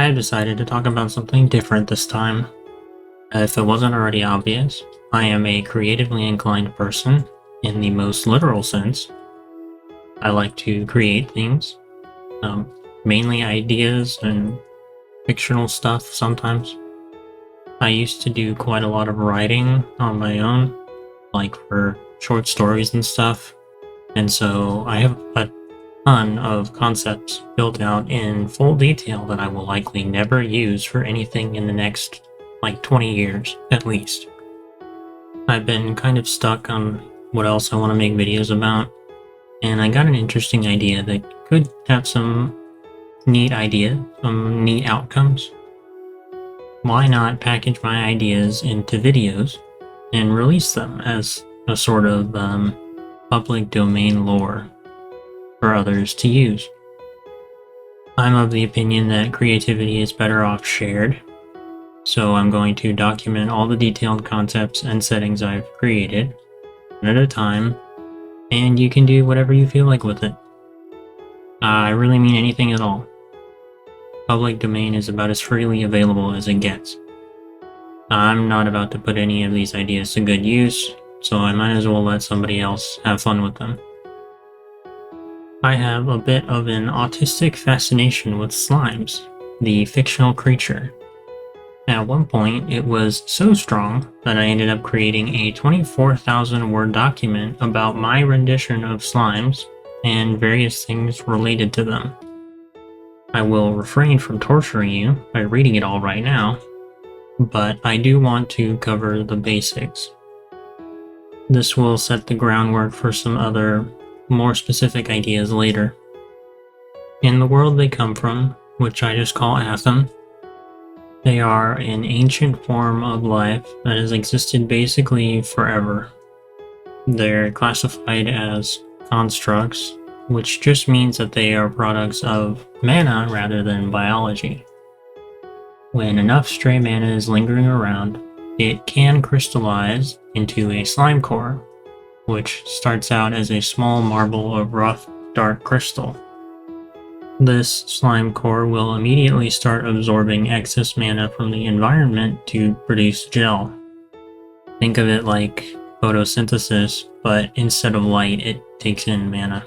I have decided to talk about something different this time. If it wasn't already obvious, I am a creatively inclined person in the most literal sense. I like to create things, um, mainly ideas and fictional stuff sometimes. I used to do quite a lot of writing on my own, like for short stories and stuff, and so I have a ton of concepts built out in full detail that I will likely never use for anything in the next 20 years at least. I've been kind of stuck on what else I want to make videos about, and I got an interesting idea that could have some some neat outcomes. Why not package my ideas into videos and release them as a sort of public domain lore for others to use? I'm of the opinion that creativity is better off shared, so I'm going to document all the detailed concepts and settings I've created, one at a time, and you can do whatever you feel like with it. I really mean anything at all. Public domain is about as freely available as it gets. I'm not about to put any of these ideas to good use, so I might as well let somebody else have fun with them. I have a bit of an autistic fascination with slimes, the fictional creature. At one point, it was so strong that I ended up creating a 24,000 word document about my rendition of slimes and various things related to them. I will refrain from torturing you by reading it all right now, but I do want to cover the basics. This will set the groundwork for some other, more specific ideas later. In the world they come from, which I just call Atham, they are an ancient form of life that has existed basically forever. They're classified as constructs, which just means that they are products of mana rather than biology. When enough stray mana is lingering around, it can crystallize into a slime core, which starts out as a small marble of rough, dark crystal. This slime core will immediately start absorbing excess mana from the environment to produce gel. Think of it like photosynthesis, but instead of light, it takes in mana.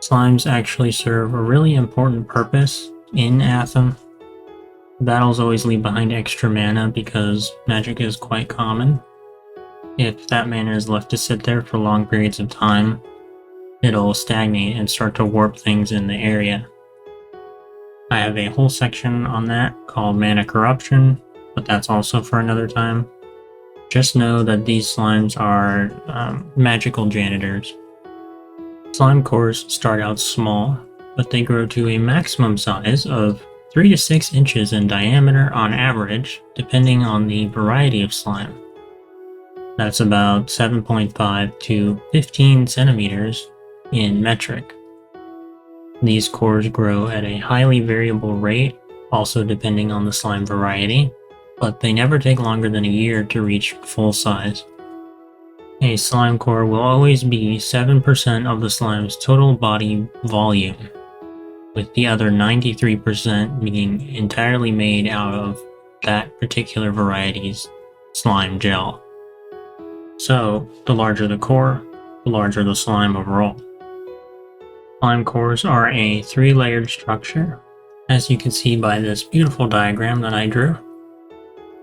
Slimes actually serve a really important purpose in Atham. Battles always leave behind extra mana because magic is quite common. If that mana is left to sit there for long periods of time, it'll stagnate and start to warp things in the area. I have a whole section on that called Mana Corruption, but that's also for another time. Just know that these slimes are magical janitors. Slime cores start out small, but they grow to a maximum size of 3 to 6 inches in diameter on average, depending on the variety of slime. That's about 7.5 to 15 centimeters in metric. These cores grow at a highly variable rate, also depending on the slime variety, but they never take longer than a year to reach full size. A slime core will always be 7% of the slime's total body volume, with the other 93% being entirely made out of that particular variety's slime gel. So, the larger the core, the larger the slime overall. Slime cores are a 3-layered structure, as you can see by this beautiful diagram that I drew.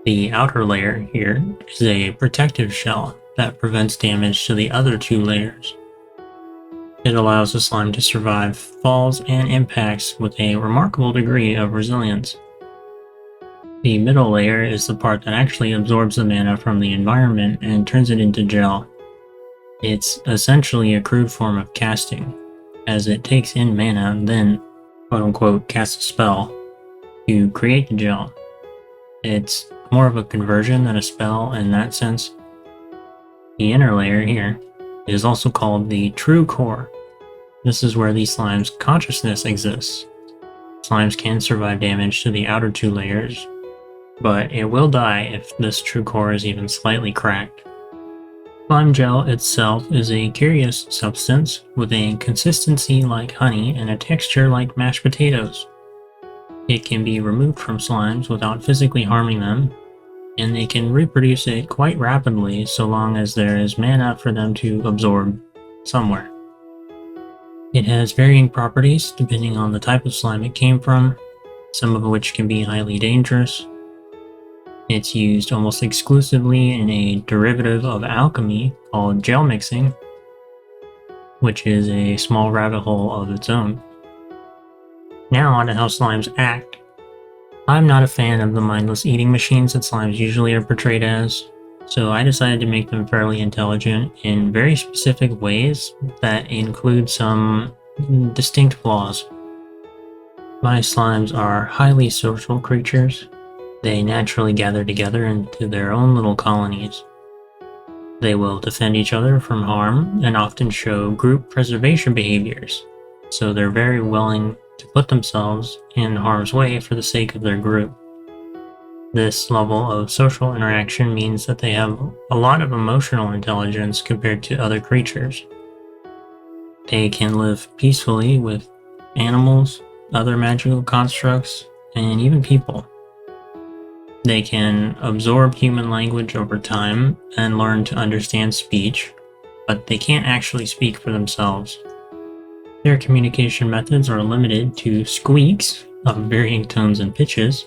The outer layer here is a protective shell that prevents damage to the other 2 layers. It allows the slime to survive falls and impacts with a remarkable degree of resilience. The middle layer is the part that actually absorbs the mana from the environment and turns it into gel. It's essentially a crude form of casting, as it takes in mana and then, quote-unquote, casts a spell to create the gel. It's more of a conversion than a spell in that sense. The inner layer here is also called the true core. This is where the slime's consciousness exists. Slimes can survive damage to the outer 2 layers, but it will die if this true core is even slightly cracked. Slime gel itself is a curious substance with a consistency like honey and a texture like mashed potatoes. It can be removed from slimes without physically harming them, and they can reproduce it quite rapidly so long as there is mana for them to absorb somewhere. It has varying properties depending on the type of slime it came from, some of which can be highly dangerous. It's used almost exclusively in a derivative of alchemy called gel mixing, which is a small rabbit hole of its own. Now on to how slimes act. I'm not a fan of the mindless eating machines that slimes usually are portrayed as, so I decided to make them fairly intelligent in very specific ways that include some distinct flaws. My slimes are highly social creatures. They naturally gather together into their own little colonies. They will defend each other from harm and often show group preservation behaviors, so they're very willing to put themselves in harm's way for the sake of their group. This level of social interaction means that they have a lot of emotional intelligence compared to other creatures. They can live peacefully with animals, other magical constructs, and even people. They can absorb human language over time and learn to understand speech, but they can't actually speak for themselves. Their communication methods are limited to squeaks of varying tones and pitches,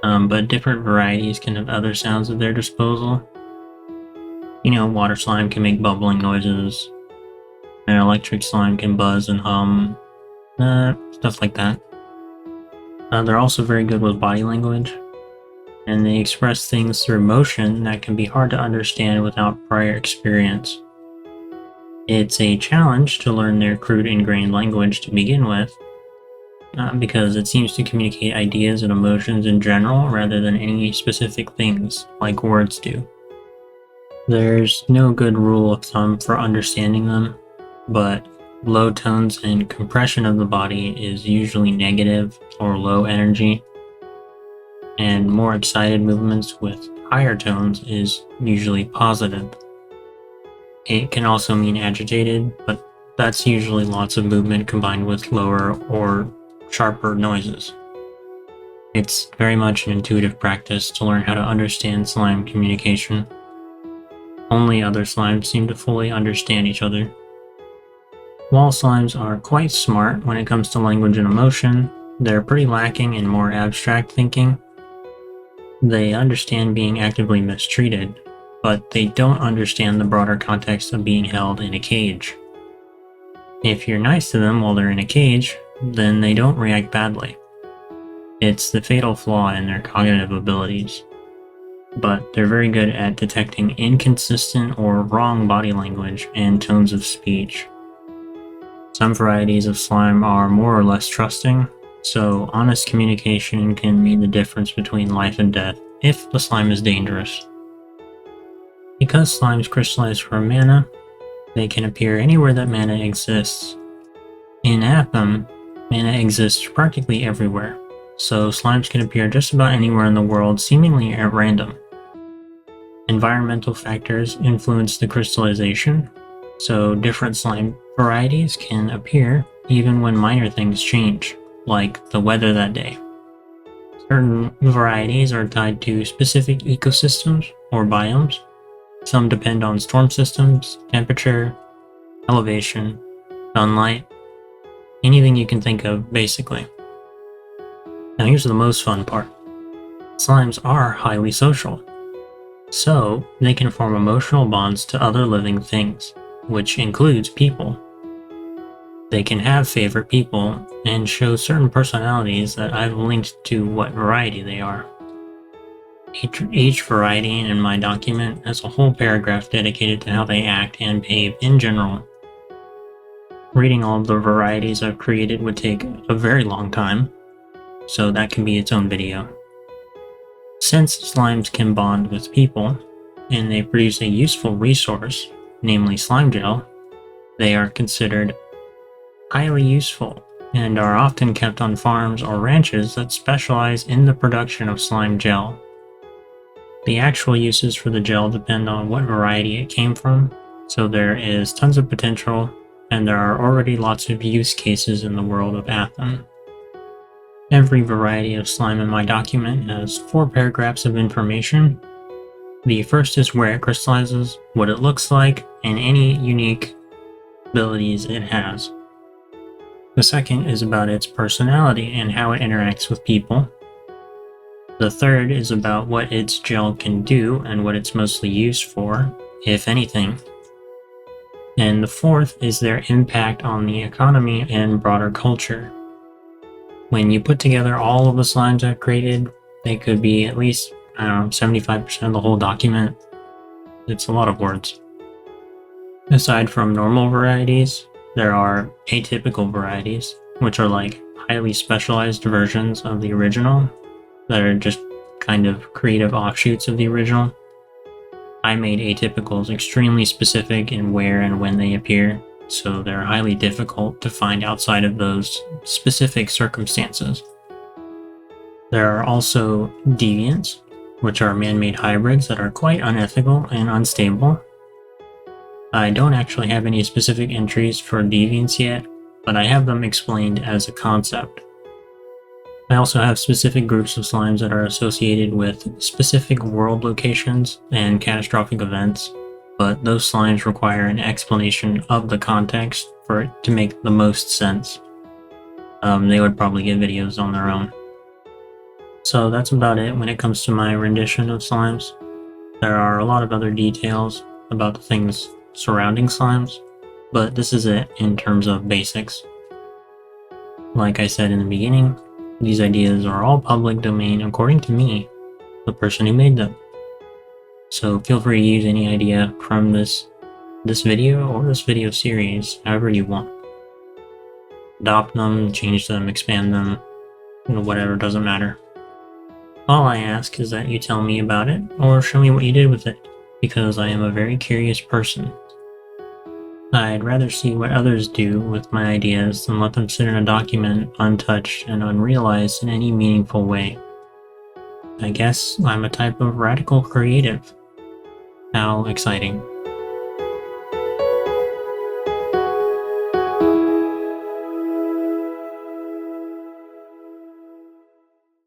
but different varieties can have other sounds at their disposal. Water slime can make bubbling noises, and electric slime can buzz and hum, stuff like that. They're also very good with body language, and they express things through motion that can be hard to understand without prior experience. It's a challenge to learn their crude ingrained language to begin with, because it seems to communicate ideas and emotions in general rather than any specific things like words do. There's no good rule of thumb for understanding them, but low tones and compression of the body is usually negative or low energy, and more excited movements with higher tones is usually positive. It can also mean agitated, but that's usually lots of movement combined with lower or sharper noises. It's very much an intuitive practice to learn how to understand slime communication. Only other slimes seem to fully understand each other. While slimes are quite smart when it comes to language and emotion, they're pretty lacking in more abstract thinking. They understand being actively mistreated, but they don't understand the broader context of being held in a cage. If you're nice to them while they're in a cage, then they don't react badly. It's the fatal flaw in their cognitive abilities. But they're very good at detecting inconsistent or wrong body language and tones of speech. Some varieties of slime are more or less trusting, so honest communication can mean the difference between life and death if the slime is dangerous. Because slimes crystallize from mana, they can appear anywhere that mana exists. In Atham, mana exists practically everywhere, so slimes can appear just about anywhere in the world seemingly at random. Environmental factors influence the crystallization, so different slime varieties can appear even when minor things change, like the weather that day. Certain varieties are tied to specific ecosystems or biomes. Some depend on storm systems, temperature, elevation, sunlight, anything you can think of, basically. Now here's the most fun part. Slimes are highly social, so they can form emotional bonds to other living things, which includes people. They can have favorite people and show certain personalities that I've linked to what variety they are. Each variety in my document has a whole paragraph dedicated to how they act and behave in general. Reading all of the varieties I've created would take a very long time, so that can be its own video. Since slimes can bond with people, and they produce a useful resource, namely slime gel, they are considered highly useful and are often kept on farms or ranches that specialize in the production of slime gel. The actual uses for the gel depend on what variety it came from, so there is tons of potential, and there are already lots of use cases in the world of Atham. Every variety of slime in my document has 4 paragraphs of information. The first is where it crystallizes, what it looks like, and any unique abilities it has. The second is about its personality and how it interacts with people. The third is about what its gel can do and what it's mostly used for, if anything. And the fourth is their impact on the economy and broader culture. When you put together all of the slimes I've created, they could be at least, 75% of the whole document. It's a lot of words. Aside from normal varieties, there are atypical varieties, which are like highly specialized versions of the original that are just kind of creative offshoots of the original. I made atypicals extremely specific in where and when they appear, so they're highly difficult to find outside of those specific circumstances. There are also deviants, which are man-made hybrids that are quite unethical and unstable. I don't actually have any specific entries for deviants yet, but I have them explained as a concept. I also have specific groups of slimes that are associated with specific world locations and catastrophic events, but those slimes require an explanation of the context for it to make the most sense. They would probably get videos on their own. So that's about it when it comes to my rendition of slimes. There are a lot of other details about the things surrounding slimes, but this is it in terms of basics. Like I said in the beginning, these ideas are all public domain according to me, the person who made them. So feel free to use any idea from this video or this video series however you want. Adopt them, change them, expand them, whatever, doesn't matter. All I ask is that you tell me about it or show me what you did with it, because I am a very curious person. I'd rather see what others do with my ideas than let them sit in a document untouched and unrealized in any meaningful way. I guess I'm a type of radical creative. How exciting.